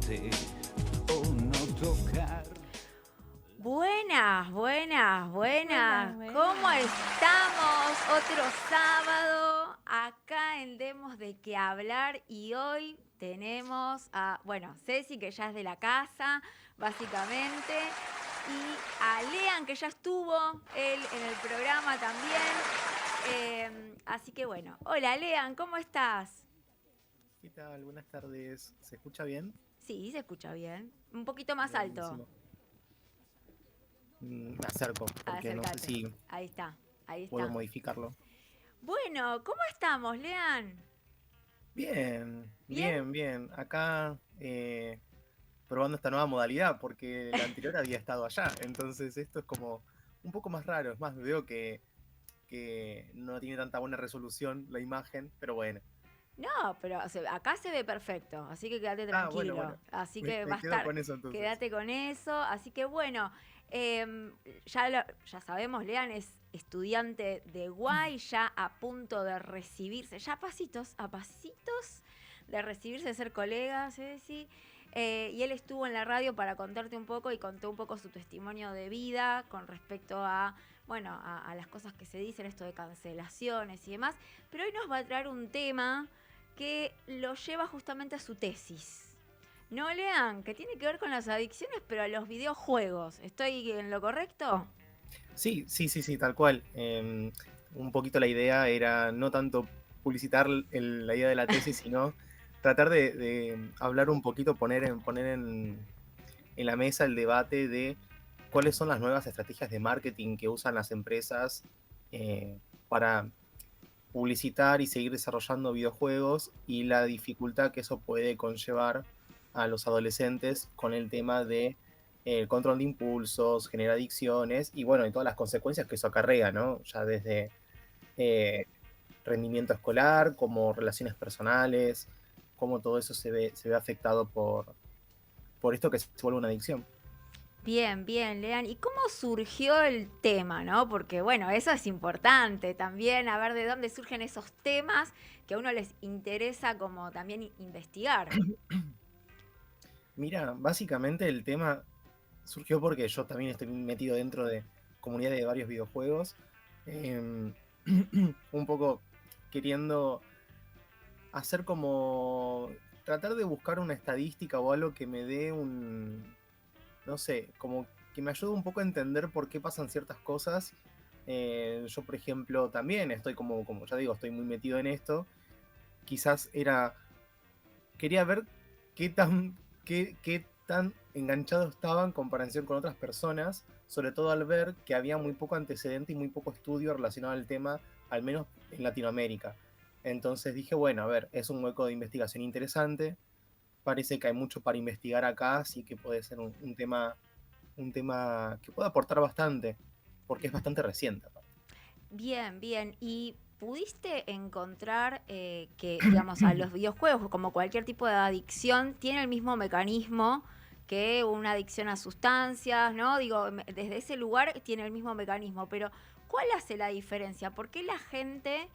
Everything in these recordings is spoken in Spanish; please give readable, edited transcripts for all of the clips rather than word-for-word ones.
tocarte o no tocar. Buenas, buenas, buenas. Buenas, ¿Cómo buenas. estamos? Otro sábado acá en Demos de qué hablar y hoy tenemos a, bueno, Ceci que ya es de la casa, básicamente, y a Lean que ya estuvo él en el programa también. Así que bueno, hola Lean, ¿cómo estás? ¿Qué tal? Buenas tardes. ¿Se escucha bien? Sí, se escucha bien. Un poquito más alto. Buenísimo. Me acerco porque no sé Acércate. si Ahí está, ahí puedo está. modificarlo. Bueno, ¿cómo estamos, Lean? Bien, ¿Bien? bien, bien. Acá probando esta nueva modalidad porque la anterior había estado allá. Entonces esto es como un poco más raro. Es más, veo que no tiene tanta buena resolución la imagen, pero bueno. No, pero acá se ve perfecto, así que quédate Ah, bueno, tranquilo. bueno. Así Me, que va me a quedo estar, con eso entonces. quédate con eso. Así que bueno, ya sabemos, Lean es estudiante de Guay, ya a punto de recibirse, ya a pasitos de recibirse, de ser colega, Ceci. Y él estuvo en la radio para contarte un poco y contó un poco su testimonio de vida con respecto a, bueno, a las cosas que se dicen, esto de cancelaciones y demás. Pero hoy nos va a traer un tema que lo lleva justamente a su tesis. No lean, que tiene que ver con las adicciones, pero a los videojuegos. ¿Estoy en lo correcto? Sí, sí, sí, sí, tal cual. Un poquito la idea era no tanto publicitar la idea de la tesis, sino tratar de hablar un poquito, poner en la mesa el debate de cuáles son las nuevas estrategias de marketing que usan las empresas para publicitar y seguir desarrollando videojuegos y la dificultad que eso puede conllevar a los adolescentes con el tema de el control de impulsos, genera adicciones y bueno, y todas las consecuencias que eso acarrea, ¿no? Ya desde eh, rendimiento escolar, como relaciones personales, cómo todo eso se ve afectado por esto que se vuelve una adicción. Bien, bien, Lean. ¿Y cómo surgió el tema, no? Porque, bueno, eso es importante también, a ver de dónde surgen esos temas que a uno les interesa como también investigar. Mira, básicamente el tema surgió porque yo también estoy metido dentro de comunidades de varios videojuegos, em, un poco queriendo hacer como tratar de buscar una estadística o algo que me dé no sé, como que me ayude un poco a entender por qué pasan ciertas cosas. Yo, por ejemplo, también estoy como ya digo, estoy muy metido en esto. Quizás quería ver qué tan enganchados estaban en comparación con otras personas, sobre todo al ver que había muy poco antecedente y muy poco estudio relacionado al tema, al menos en Latinoamérica. Entonces dije, bueno, a ver, es un hueco de investigación interesante, parece que hay mucho para investigar acá, así que puede ser un tema que puede aportar bastante, porque es bastante reciente. Bien, bien. ¿Y pudiste encontrar que, digamos, a los videojuegos, como cualquier tipo de adicción, tiene el mismo mecanismo que una adicción a sustancias, ¿no? Digo, desde ese lugar tiene el mismo mecanismo, pero ¿cuál hace la diferencia? ¿Por qué la gente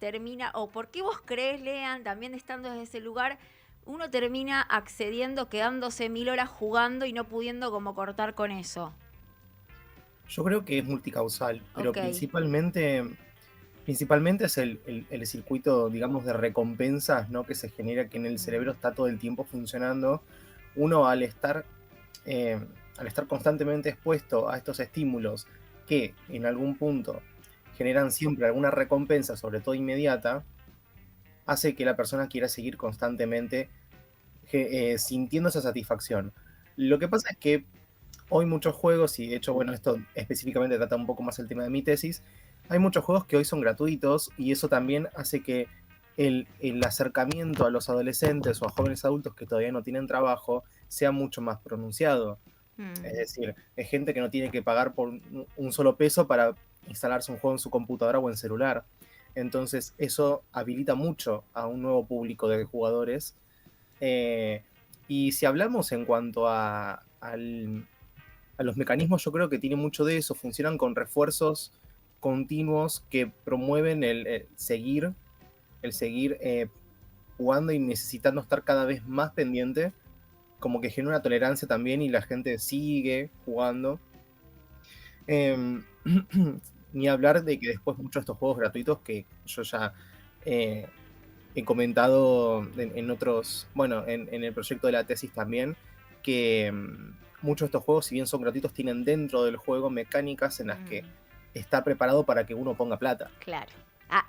termina, o por qué vos crees, Lean, también estando desde ese lugar, uno termina accediendo, quedándose 1000 horas jugando y no pudiendo como cortar con eso? Yo creo que es multicausal, pero Ok. principalmente es el circuito, digamos, de recompensas, ¿no? Que se genera, que en el cerebro está todo el tiempo funcionando. Uno al estar constantemente expuesto a estos estímulos que en algún punto generan siempre alguna recompensa, sobre todo inmediata, hace que la persona quiera seguir constantemente sintiendo esa satisfacción. Lo que pasa es que hoy muchos juegos, y de hecho, bueno, esto específicamente trata un poco más el tema de mi tesis, hay muchos juegos que hoy son gratuitos y eso también hace que el acercamiento a los adolescentes o a jóvenes adultos que todavía no tienen trabajo sea mucho más pronunciado. Mm. Es decir, es gente que no tiene que pagar por un solo peso para instalarse un juego en su computadora o en celular. Entonces eso habilita mucho a un nuevo público de jugadores. Eh, y si hablamos en cuanto a los mecanismos, yo creo que tiene mucho de eso. Funcionan con refuerzos continuos que promueven el seguir jugando y necesitando estar cada vez más pendiente como que genera una tolerancia también y la gente sigue jugando. Em, Ni hablar de que después muchos de estos juegos gratuitos que yo ya eh, he comentado en otros, bueno, en el proyecto de la tesis también, que muchos de estos juegos, si bien son gratuitos, tienen dentro del juego mecánicas en las que está preparado para que uno ponga plata. Claro.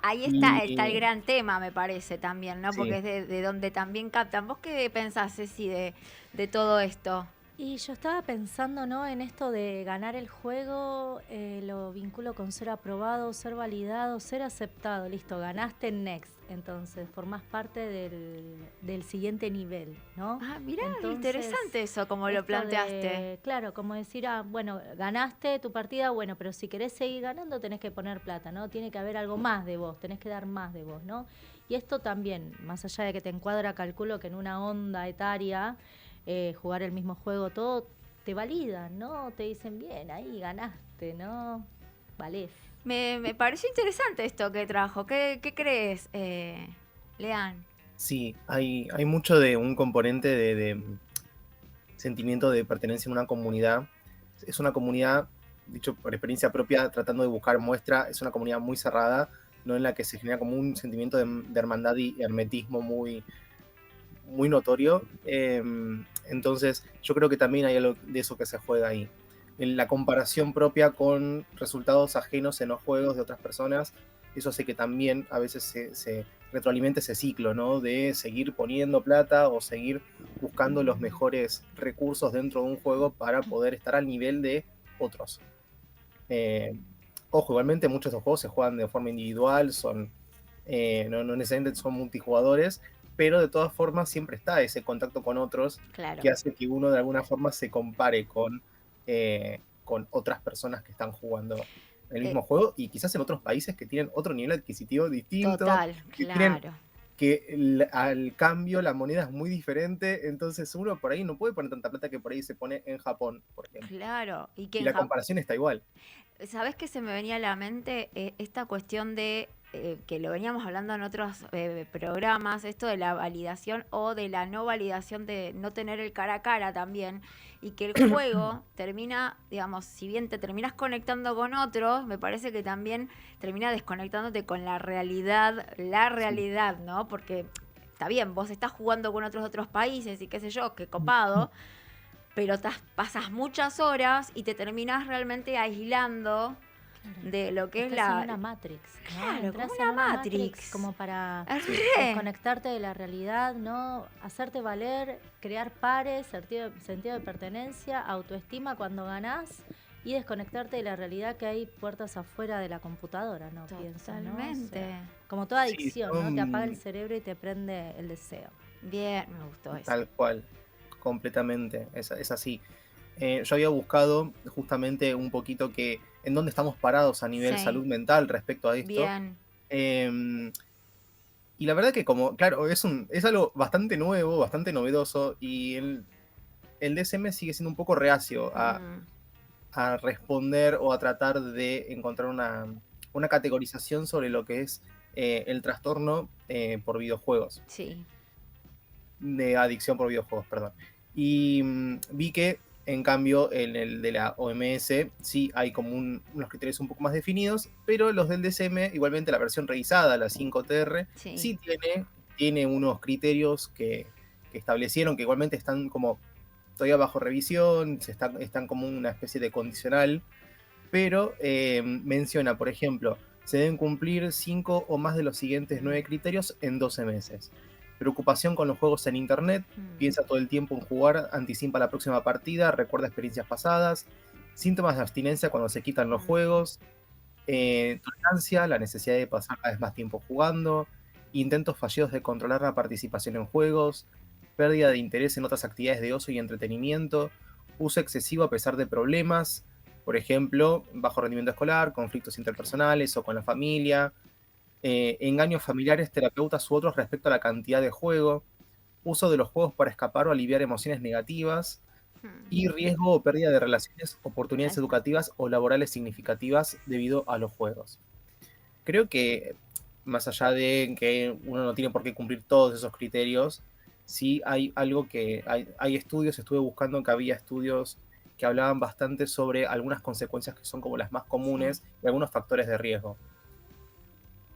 Ahí está el Y gran tema, me parece, también, ¿no? Porque sí, es de donde también captan. ¿Vos qué pensás, Ceci, de todo esto? Y yo estaba pensando, ¿no? En esto de ganar el juego, lo vinculo con ser aprobado, ser validado, ser aceptado. Listo, ganaste next. Entonces, formás parte del siguiente nivel, ¿no? Ah, mirá, Entonces, interesante eso, como lo esto planteaste. claro, como decir, bueno, ganaste tu partida, bueno, pero si querés seguir ganando tenés que poner plata, ¿no? Tiene que haber algo más de vos, tenés que dar más de vos, ¿no? Y esto también, más allá de que te encuadra, calculo que en una onda etaria, jugar el mismo juego, todo te validan, ¿no? Te dicen, bien, ahí ganaste, ¿no? Valés. Me pareció interesante esto que trajo. ¿Qué crees, Lean? sí, hay mucho de un componente de sentimiento de pertenencia a una comunidad. Es una comunidad, dicho por experiencia propia, tratando de buscar muestra, es una comunidad muy cerrada, no en la que se genera como un sentimiento de hermandad y hermetismo muy, muy notorio. Entonces, yo creo que también hay algo de eso que se juega ahí. En la comparación propia con resultados ajenos en los juegos de otras personas, eso hace que también a veces se retroalimente ese ciclo, ¿no? De seguir poniendo plata o seguir buscando los mejores recursos dentro de un juego para poder estar al nivel de otros. Eh, Ojo, igualmente muchos de estos juegos se juegan de forma individual, no necesariamente son multijugadores, pero de todas formas siempre está ese contacto con otros Claro. que hace que uno de alguna forma se compare con otras personas que están jugando el mismo juego y quizás en otros países que tienen otro nivel adquisitivo distinto, Total, que tienen claro. que al cambio la moneda es muy diferente, entonces uno por ahí no puede poner tanta plata que por ahí se pone en Japón, por ejemplo. Claro. Y que Y en la Japón. comparación está igual. ¿Sabés qué se me venía a la mente? Esta cuestión de, que lo veníamos hablando en otros programas, esto de la validación o de la no validación de no tener el cara a cara también, y que el juego termina, digamos, si bien te terminas conectando con otros, me parece que también termina desconectándote con la realidad, ¿no? Porque está bien, vos estás jugando con otros países y qué sé yo, qué copado, pero pasas muchas horas y te terminas realmente aislando de lo que es Estás en una Matrix, ¿no? Claro, Entrás como en una una Matrix. como para Re. desconectarte de la realidad, ¿no? Hacerte valer, crear pares, sentido de pertenencia, autoestima cuando ganás y desconectarte de la realidad que hay puertas afuera de la computadora, ¿no? Pienso, ¿no? O Totalmente. sea, como toda Sí, adicción, ¿no? Te apaga el cerebro y te prende el deseo. Bien, me gustó eso. tal cual, completamente, es así. Yo había buscado justamente un poquito en dónde estamos parados a nivel Sí. salud mental respecto a esto. Bien. Y la verdad que como, claro, es algo bastante nuevo, bastante novedoso, y el DSM sigue siendo un poco reacio a responder o a tratar de encontrar una categorización sobre lo que es el trastorno por videojuegos, Sí. de adicción por videojuegos, perdón. Y vi que, en cambio, en el de la OMS sí hay como unos criterios un poco más definidos, pero los del DSM, igualmente la versión revisada, la 5TR, Sí. sí tiene unos criterios que establecieron, que igualmente están como todavía bajo revisión, están como una especie de condicional, pero menciona, por ejemplo, se deben cumplir 5 o más de los siguientes 9 criterios en 12 meses. Preocupación con los juegos en internet, piensa todo el tiempo en jugar, anticipa la próxima partida, recuerda experiencias pasadas, síntomas de abstinencia cuando se quitan los juegos, tolerancia, la necesidad de pasar cada vez más tiempo jugando, intentos fallidos de controlar la participación en juegos, pérdida de interés en otras actividades de ocio y entretenimiento, uso excesivo a pesar de problemas, por ejemplo, bajo rendimiento escolar, conflictos interpersonales o con la familia, engaños familiares, terapeutas u otros respecto a la cantidad de juego, uso de los juegos para escapar o aliviar emociones negativas, y riesgo o pérdida de relaciones, oportunidades educativas o laborales significativas debido a los juegos. Creo que, más allá de que uno no tiene por qué cumplir todos esos criterios, sí hay algo que hay estudios, estuve buscando que había estudios que hablaban bastante sobre algunas consecuencias que son como las más comunes y algunos factores de riesgo.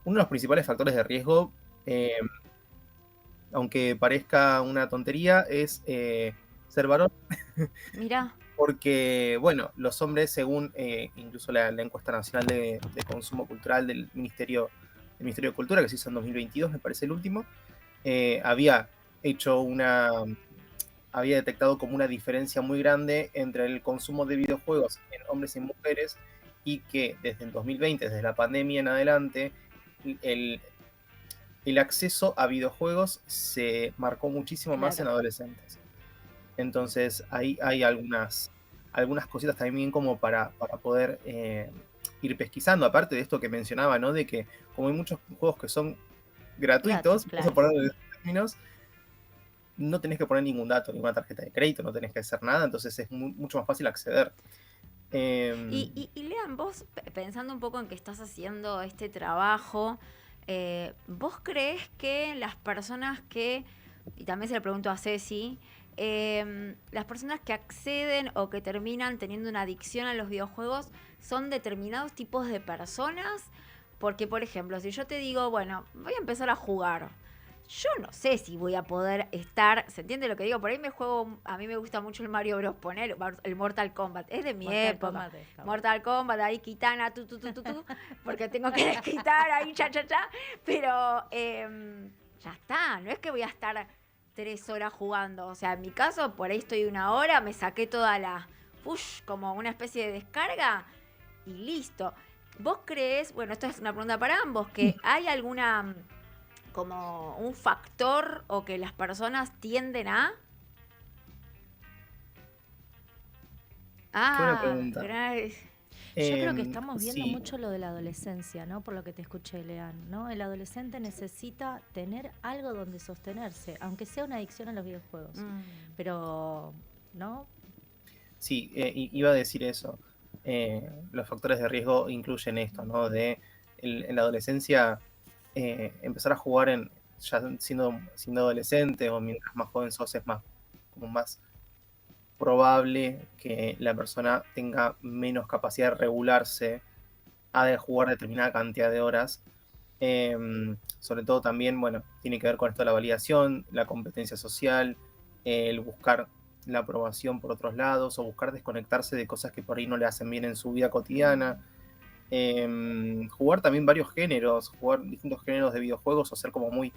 Uno de los principales factores de riesgo, eh, aunque parezca una tontería, es ser varón, Mirá. porque, bueno, los hombres, según incluso la encuesta nacional de consumo cultural del Ministerio de Cultura, que se hizo en 2022, me parece el último, había había detectado como una diferencia muy grande entre el consumo de videojuegos en hombres y mujeres, y que desde el 2020, desde la pandemia en adelante, el, el acceso a videojuegos se marcó muchísimo más en Claro. adolescentes. Entonces ahí hay algunas cositas también como para poder ir pesquisando, aparte de esto que mencionaba, ¿no? De que como hay muchos juegos que son gratuitos, vamos a claro. ponerlo de esos términos, no tenés que poner ningún dato, ninguna tarjeta de crédito, no tenés que hacer nada, entonces es mucho más fácil acceder. Y Lean, vos pensando un poco en que estás haciendo este trabajo, ¿vos crees que las personas que, y también se le pregunto a Ceci, las personas que acceden o que terminan teniendo una adicción a los videojuegos son determinados tipos de personas? Porque, por ejemplo, si yo te digo, bueno, voy a empezar a jugar, yo no sé si voy a poder estar, ¿se entiende lo que digo? Por ahí a mí me gusta mucho el Mario Bros. Poner el Mortal Kombat, es de mi época. Kombat está bueno. Mortal Kombat, ahí Kitana, porque tengo que desquitar ahí, cha, pero ya está, no es que voy a estar 3 horas jugando, o sea, en mi caso, por ahí estoy 1 hora, me saqué toda como una especie de descarga y listo. ¿Vos crees, bueno, esto es una pregunta para ambos, que hay alguna como un factor o que las personas tienden a? Qué buena pregunta. Yo creo que estamos viendo Sí, mucho lo de la adolescencia, ¿no? Por lo que te escuché, Lean, ¿no? El adolescente necesita tener algo donde sostenerse, aunque sea una adicción a los videojuegos. Pero, ¿no? sí, iba a decir eso. Los factores de riesgo incluyen esto, ¿no? En la adolescencia, empezar a jugar ya siendo adolescente o mientras más joven sos, es como más probable que la persona tenga menos capacidad de regularse a de jugar determinada cantidad de horas. Sobre todo también, bueno, tiene que ver con esto de la validación, la competencia social, el buscar la aprobación por otros lados o buscar desconectarse de cosas que por ahí no le hacen bien en su vida cotidiana. Jugar también varios géneros, jugar distintos géneros de videojuegos o ser como muy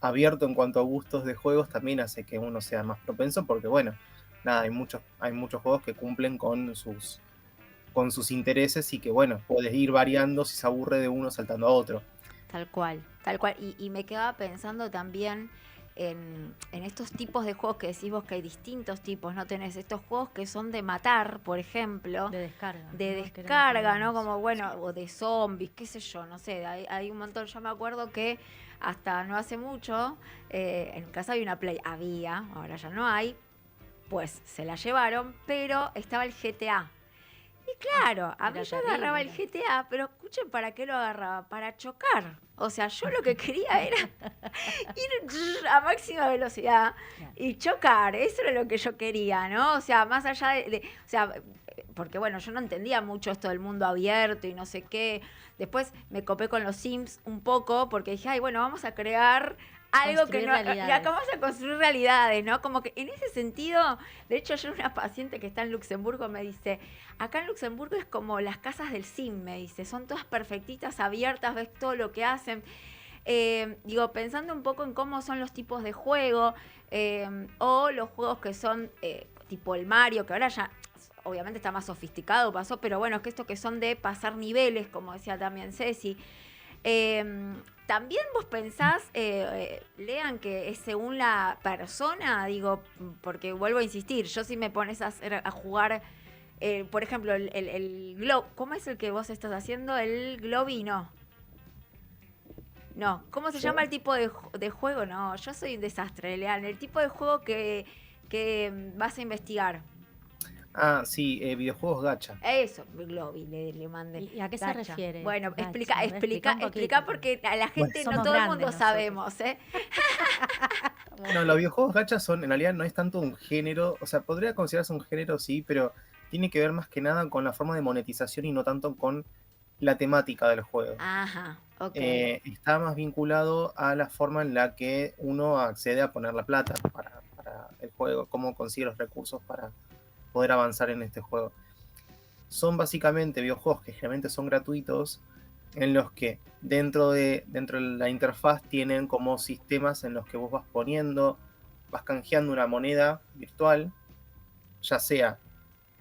abierto en cuanto a gustos de juegos también hace que uno sea más propenso, porque bueno, nada, hay muchos juegos que cumplen con sus intereses y que bueno, puedes ir variando si se aburre de uno saltando a otro. Tal cual, tal cual. Y me quedaba pensando también en estos tipos de juegos que decís vos que hay distintos tipos, ¿no? Tenés estos juegos que son de matar, por ejemplo. De descarga. De ¿no? descarga, ¿no? Como, bueno, o de zombies, qué sé yo, no sé. Hay un montón. Yo me acuerdo que hasta no hace mucho, en casa había una Play. Había, ahora ya no hay. Pues se la llevaron, pero estaba el GTA. Y claro, a mí era yo agarraba el terrible. GTA, pero escuchen para qué lo agarraba, para chocar. O sea, yo lo que quería era ir a máxima velocidad y chocar. Eso era lo que yo quería, ¿no? O sea, más allá o sea, porque bueno, yo no entendía mucho esto del mundo abierto y no sé qué. Después me copé con los Sims un poco porque dije, ay, bueno, vamos a crear algo que Construir no, realidades. vamos a construir realidades, ¿no? Como que en ese sentido, de hecho, yo una paciente que está en Luxemburgo me dice, acá en Luxemburgo es como las casas del Sim, me dice, son todas perfectitas, abiertas, ves todo lo que hacen. Digo, pensando un poco en cómo son los tipos de juego, o los juegos que son tipo el Mario, que ahora ya obviamente está más sofisticado, pasó, pero bueno, es que estos que son de pasar niveles, como decía también Ceci. También vos pensás, Lean, que es según la persona, digo, porque vuelvo a insistir, yo si me pones a jugar, por ejemplo, el Glow, ¿cómo es el que vos estás haciendo? El Globino. No, ¿cómo se llama el tipo de juego? No, yo soy un desastre, Lean. El tipo de juego que vas a investigar. Ah, sí, videojuegos gacha. Eso, Globi, le mandé. ¿Y a qué se Gacha. refiere? Bueno, Gacha, explica un poquito. porque a la gente no Somos todo el grandes mundo nosotros. sabemos, ¿eh? No, los videojuegos gacha son, en realidad no es tanto un género, o sea, podría considerarse un género, sí, pero tiene que ver más que nada con la forma de monetización y no tanto con la temática del juego. Ajá, ok. Está más vinculado a la forma en la que uno accede a poner la plata para el juego, cómo consigue los recursos para poder avanzar en este juego. Son básicamente videojuegos que generalmente son gratuitos, en los que dentro de la interfaz tienen como sistemas en los que vos vas canjeando una moneda virtual, ya sea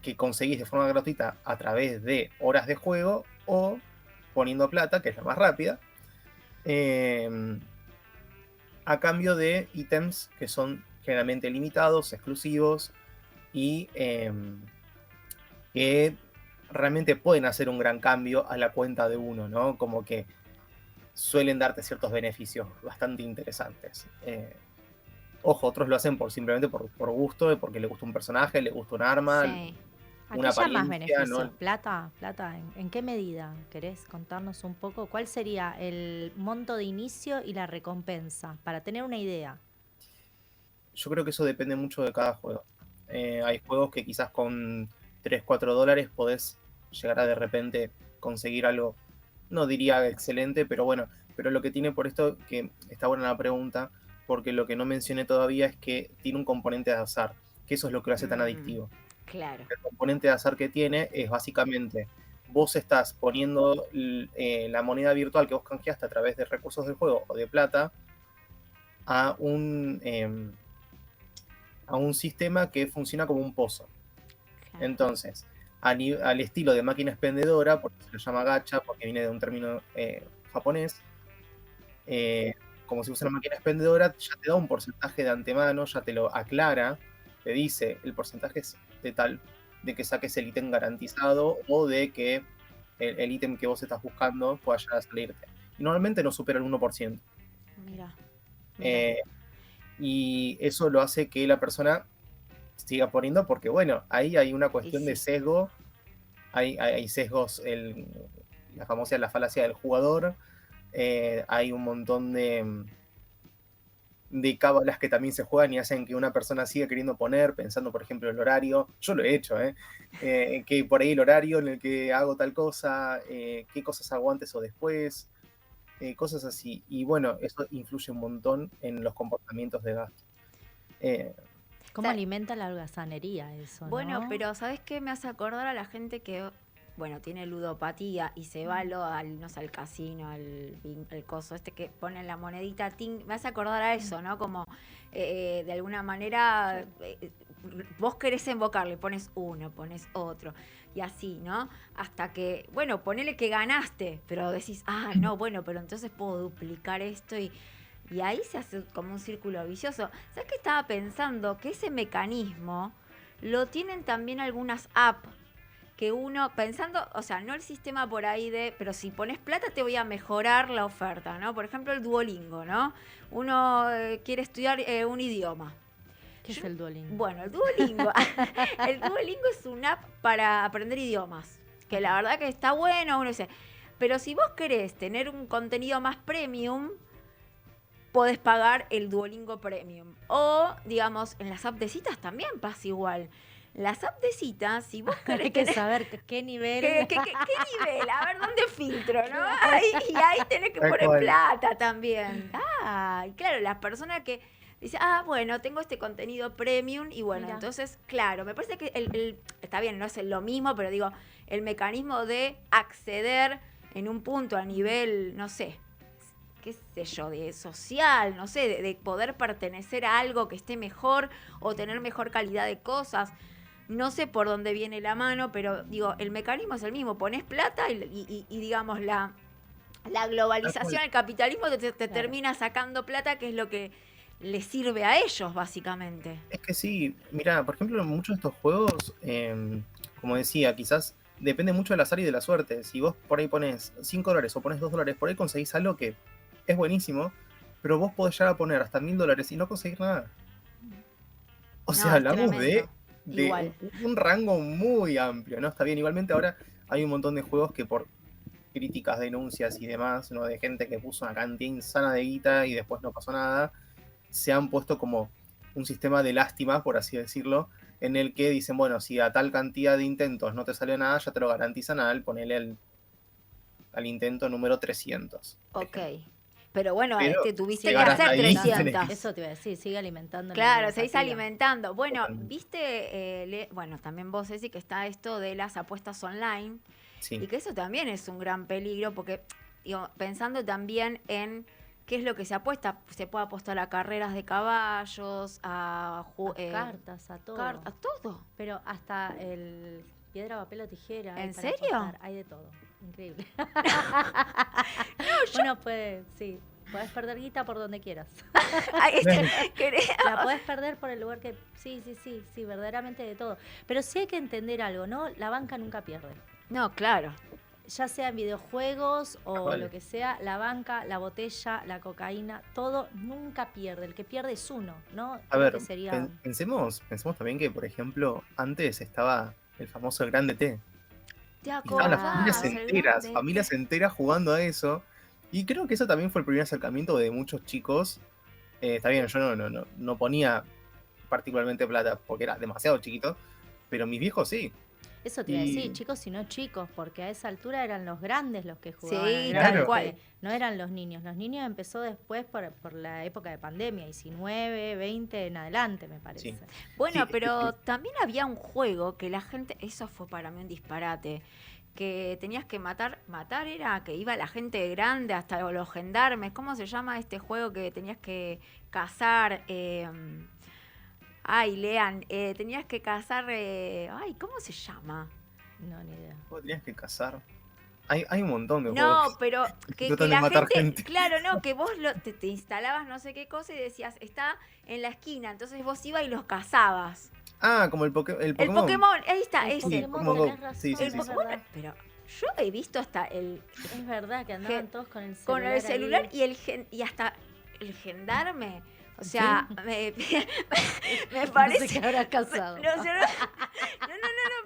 que conseguís de forma gratuita a través de horas de juego o poniendo plata, que es la más rápida, a cambio de ítems que son generalmente limitados, exclusivos y que realmente pueden hacer un gran cambio a la cuenta de uno, ¿no? Como que suelen darte ciertos beneficios bastante interesantes. Ojo, otros lo hacen simplemente por gusto, porque le gusta un personaje, le gusta un arma, Sí. ¿A una qué llamas apariencia, beneficio? ¿no? ¿Plata? ¿Plata? ¿En qué medida? ¿Querés contarnos un poco? ¿Cuál sería el monto de inicio y la recompensa? Para tener una idea. Yo creo que eso depende mucho de cada juego. Hay juegos que quizás con 3, 4 dólares podés llegar a de repente conseguir algo, no diría excelente, pero bueno, pero lo que tiene por esto, que está buena la pregunta, porque lo que no mencioné todavía es que tiene un componente de azar, que eso es lo que lo hace tan adictivo. Claro. El componente de azar que tiene es básicamente, vos estás poniendo la moneda virtual que vos canjeaste a través de recursos del juego o de plata a un sistema que funciona como un pozo. Claro. Entonces, al estilo de máquina expendedora, porque se lo llama gacha, porque viene de un término japonés, como si fuese una máquina expendedora, ya te da un porcentaje de antemano, ya te lo aclara, te dice el porcentaje es de tal, de que saques el ítem garantizado o de que el ítem que vos estás buscando pueda llegar a salirte. Y normalmente no supera el 1%. Mira. Eh, y eso lo hace que la persona siga poniendo, porque bueno, ahí hay una cuestión de sesgo, hay sesgos, la famosa la falacia del jugador, hay un montón de cábalas que también se juegan y hacen que una persona siga queriendo poner, pensando por ejemplo el horario, yo lo he hecho, que por ahí el horario en el que hago tal cosa, qué cosas hago antes o después, cosas así, y bueno, eso influye un montón en los comportamientos de gasto. ¿Cómo alimenta la holgazanería eso, Bueno, no? pero ¿sabes qué? Me hace acordar a la gente que, bueno, tiene ludopatía y se va no sé, al casino, al coso este que ponen la monedita, ting, me hace acordar a eso, ¿no? Como de alguna manera vos querés invocarle, pones uno, pones otro y así, ¿no? Hasta que, bueno, ponele que ganaste, pero decís, no, bueno, pero entonces puedo duplicar esto y ahí se hace como un círculo vicioso. ¿Sabes qué estaba pensando? Que ese mecanismo lo tienen también algunas apps que uno, pensando, o sea, no el sistema por ahí pero si pones plata te voy a mejorar la oferta, ¿no? Por ejemplo, el Duolingo, ¿no? Uno quiere estudiar un idioma. ¿Qué es el Duolingo? Bueno, el Duolingo. El Duolingo es una app para aprender idiomas, que la verdad que está bueno, uno dice, pero si vos querés tener un contenido más premium, podés pagar el Duolingo Premium. O, digamos, en las apps de citas también pasa igual. Las apps de citas, si vos querés... Hay que saber qué nivel... ¿Qué nivel? A ver, ¿dónde filtro, no? Y ahí tenés que Tal poner cual. plata también. Y claro, las personas que dicen, bueno, tengo este contenido premium y bueno, Mira. entonces, claro, me parece que está bien, no es lo mismo, pero digo, el mecanismo de acceder en un punto a nivel, no sé, qué sé yo, de social, no sé, de poder pertenecer a algo que esté mejor o tener mejor calidad de cosas. No sé por dónde viene la mano, pero digo, el mecanismo es el mismo. Pones plata y digamos, la globalización, el capitalismo te termina sacando plata, que es lo que les sirve a ellos, básicamente. Es que sí, mira, por ejemplo, en muchos de estos juegos, como decía, quizás depende mucho del azar y de la suerte. Si vos por ahí pones 5 dólares o pones 2 dólares, por ahí conseguís algo que es buenísimo, pero vos podés llegar a poner hasta 1000 dólares y no conseguir nada. O sea, No, es hablamos tremendo. de Igual. un rango muy amplio, ¿no? Está bien, igualmente ahora hay un montón de juegos que por críticas, denuncias y demás, ¿no? De gente que puso una cantidad insana de guita y después no pasó nada, se han puesto como un sistema de lástima, por así decirlo, en el que dicen, bueno, si a tal cantidad de intentos no te salió nada, ya te lo garantizan ponele al intento número 300. por Ok. ejemplo. Pero bueno, Pero tuviste que llegar hasta hacer ahí 300. Eso te iba a decir, sigue alimentando. Claro, la seguís partida. alimentando. Bueno, Totalmente. viste, bueno, también vos, Ceci, que está esto de las apuestas online y Sí, que eso también es un gran peligro porque, digo, pensando también en qué es lo que se apuesta, se puede apostar a carreras de caballos, a, Cartas, a todo. a todo. Pero hasta el piedra, papel o tijera. hay ¿En para serio? apostar, hay de todo. Increíble. Bueno, pues sí. Podés perder guita por donde quieras. Ahí querés- La podés perder por el lugar que... Sí, verdaderamente de todo. Pero sí hay que entender algo, ¿no? La banca nunca pierde. No, claro. Ya sea en videojuegos o Vale. lo que sea, la banca, la botella, la cocaína, todo nunca pierde. El que pierde es uno, ¿no? a Creo ver, que sería... pensemos también que, por ejemplo, antes estaba el famoso Grande T. ¿Te Y estaban las acordás? familias familias enteras jugando a eso. Y creo que eso también fue el primer acercamiento de muchos chicos. Está bien, yo no ponía particularmente plata porque era demasiado chiquito, pero mis viejos sí. Eso te iba a Y- decir, chicos y no chicos, porque a esa altura eran los grandes los que jugaban. Sí, al Claro. grande, tal cual. no eran los niños. Los niños empezó después por la época de pandemia, 19, 20 en adelante, me parece. Sí. Bueno, Sí, pero también había un juego que la gente, eso fue para mí un disparate, que tenías que matar era que iba la gente grande hasta los gendarmes. ¿Cómo se llama este juego que tenías que cazar? Ay, Lean, tenías que cazar, ay, ¿cómo se llama? No, ni idea. Vos tenías que cazar. Hay un montón de No, juegos. pero que tratan de la matar gente, gente. claro, no, que vos te instalabas no sé qué cosa y decías, está en la esquina, entonces vos ibas y los cazabas. Ah, como el El Pokémon. Pokémon, ahí está, El ese. Pokémon, Pokémon Go. tenés razón, Sí, sí, El sí, es sí. Pokémon, verdad. pero yo he visto hasta Es verdad que andaban todos con el celular. con el celular ahí. y hasta el gendarme. O sea, me parece. No sé qué habrá casado. No,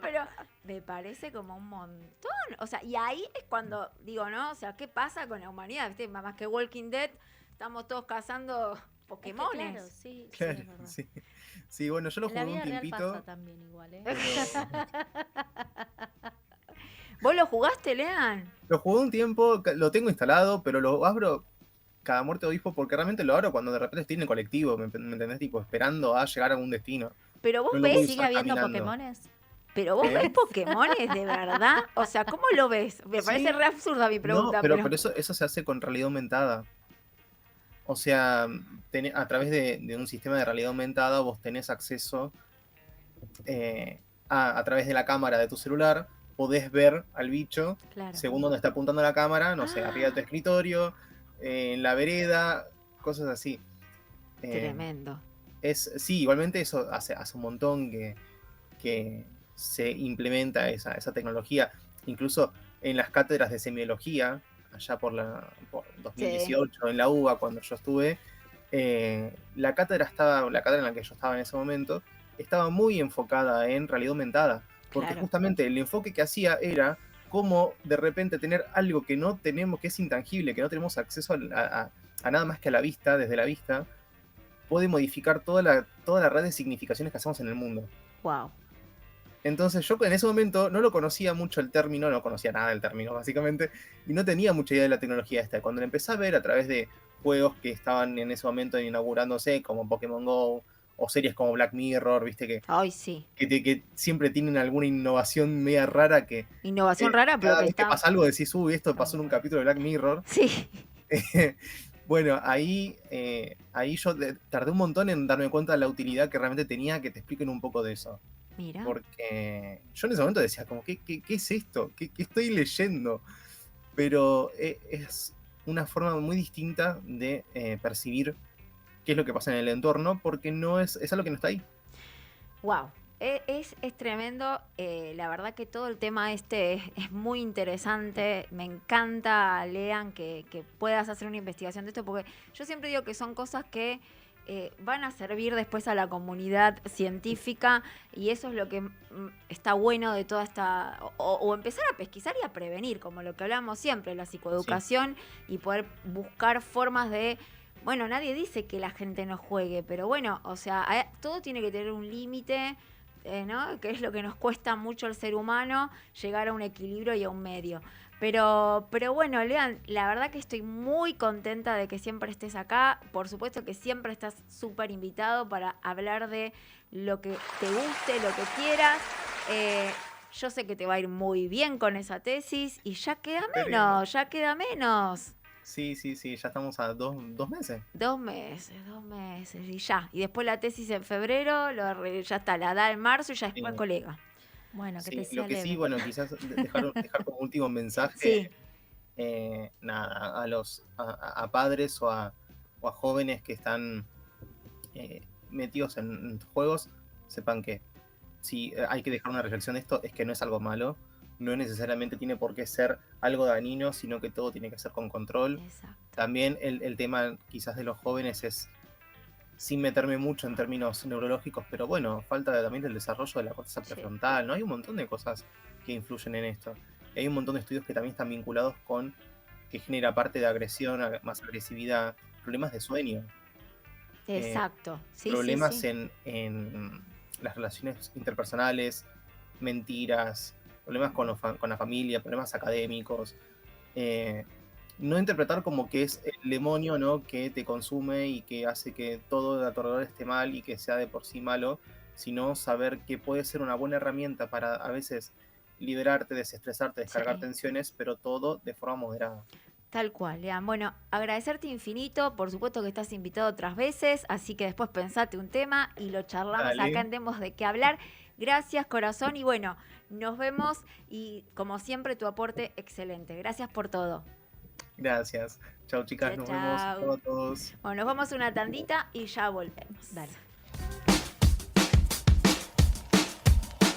pero me parece como un montón. O sea, y ahí es cuando digo, ¿no? O sea, ¿qué pasa con la humanidad? ¿Viste? Más que Walking Dead, estamos todos cazando Es que Pokémones. claro, sí, Claro, es verdad. sí. Sí, bueno, yo lo En la jugué un vida real tiempito. pasa también igual, ¿eh? ¿Vos lo jugaste, Lean? Lo jugué un tiempo, lo tengo instalado, pero lo abro cada muerte de obispo porque realmente lo abro cuando de repente estoy en el colectivo, ¿me entendés? Tipo, esperando a llegar a algún destino. Pero vos No lo voy a ves, ¿Sigue usar habiendo caminando. Pokémones? pero vos ¿Eh? ves Pokémones de verdad. O sea, ¿cómo lo ves? Me parece Sí. re absurda mi pregunta, No, pero eso se hace con realidad aumentada. O sea, a través de un sistema de realidad aumentada vos tenés acceso a través de la cámara de tu celular, podés ver al bicho Claro. según donde está apuntando la cámara, no sé, arriba de tu escritorio, en la vereda, cosas así. Tremendo. Sí, igualmente eso hace un montón que se implementa esa tecnología. Incluso en las cátedras de semiología, allá por 2018, en la UBA, cuando yo estuve, la cátedra en la que yo estaba en ese momento, estaba muy enfocada en realidad aumentada. Porque Claro. justamente el enfoque que hacía era cómo de repente tener algo que no tenemos, que es intangible, que no tenemos acceso a nada más que a la vista, desde la vista, puede modificar toda la red de significaciones que hacemos en el mundo. Wow. Entonces yo en ese momento no lo conocía mucho el término, no conocía nada del término básicamente, y no tenía mucha idea de la tecnología esta. Cuando la empecé a ver a través de juegos que estaban en ese momento inaugurándose, como Pokémon Go, o series como Black Mirror, viste, Ay, sí. que siempre tienen alguna innovación media rara que Innovación rara, pero cada que vez que está. pasa algo decís, uy, esto pasó en un capítulo de Black Mirror. Sí. Bueno, ahí yo tardé un montón en darme cuenta de la utilidad que realmente tenía que te expliquen un poco de eso. Mira. Porque yo en ese momento decía, como, ¿qué es esto? ¿Qué estoy leyendo? Pero es una forma muy distinta de percibir qué es lo que pasa en el entorno, porque no es algo que no está ahí. Wow. Es tremendo. La verdad que todo el tema es muy interesante. Me encanta, Lean, que puedas hacer una investigación de esto, porque yo siempre digo que son cosas que van a servir después a la comunidad científica, y eso es lo que está bueno de toda esta... O empezar a pesquisar y a prevenir, como lo que hablamos siempre, la psicoeducación, y poder buscar formas de bueno, nadie dice que la gente no juegue, pero bueno, o sea, todo tiene que tener un límite, ¿no? Que es lo que nos cuesta mucho al ser humano, llegar a un equilibrio y a un medio. Pero bueno, Lean, la verdad que estoy muy contenta de que siempre estés acá. Por supuesto que siempre estás súper invitado para hablar de lo que te guste, lo que quieras. Yo sé que te va a ir muy bien con esa tesis y ya queda Esperemos. menos. Sí, ya estamos a dos meses. 2 meses y ya. Y después la tesis en febrero, ya está, la da en marzo y ya después Eh, colega. Bueno, que te sí, sea lo que sí, leve. bueno, quizás dejar como último mensaje, Sí, nada, a padres o a jóvenes que están metidos en juegos, sepan que si hay que dejar una reflexión de esto, es que no es algo malo, no necesariamente tiene por qué ser algo dañino, sino que todo tiene que ser con control. exacto. También el tema quizás de los jóvenes es, sin meterme mucho en términos neurológicos, pero bueno, falta también del desarrollo de la corteza Sí. prefrontal, ¿no? Hay un montón de cosas que influyen en esto. Y hay un montón de estudios que también están vinculados con que genera parte de agresión, más agresividad, problemas de sueño, Exacto. Sí, sí, problemas sí. en las relaciones interpersonales, mentiras, problemas con la familia, problemas académicos. eh, no interpretar como que es el demonio, ¿no? Que te consume y que hace que todo de a tu alrededor esté mal y que sea de por sí malo, sino saber que puede ser una buena herramienta para a veces liberarte, desestresarte, descargar Sí. tensiones, pero todo de forma moderada. Tal cual, Lean. Bueno, agradecerte infinito. Por supuesto que estás invitado otras veces, así que después pensate un tema y lo charlamos acá Dale, en Demos de qué hablar. Gracias, corazón. Y bueno, nos vemos y como siempre tu aporte excelente. Gracias por todo. gracias. Chao chicas, Chao, nos vemos. chao. Chao a todos. Bueno, nos vamos a una tandita y ya volvemos. Dale.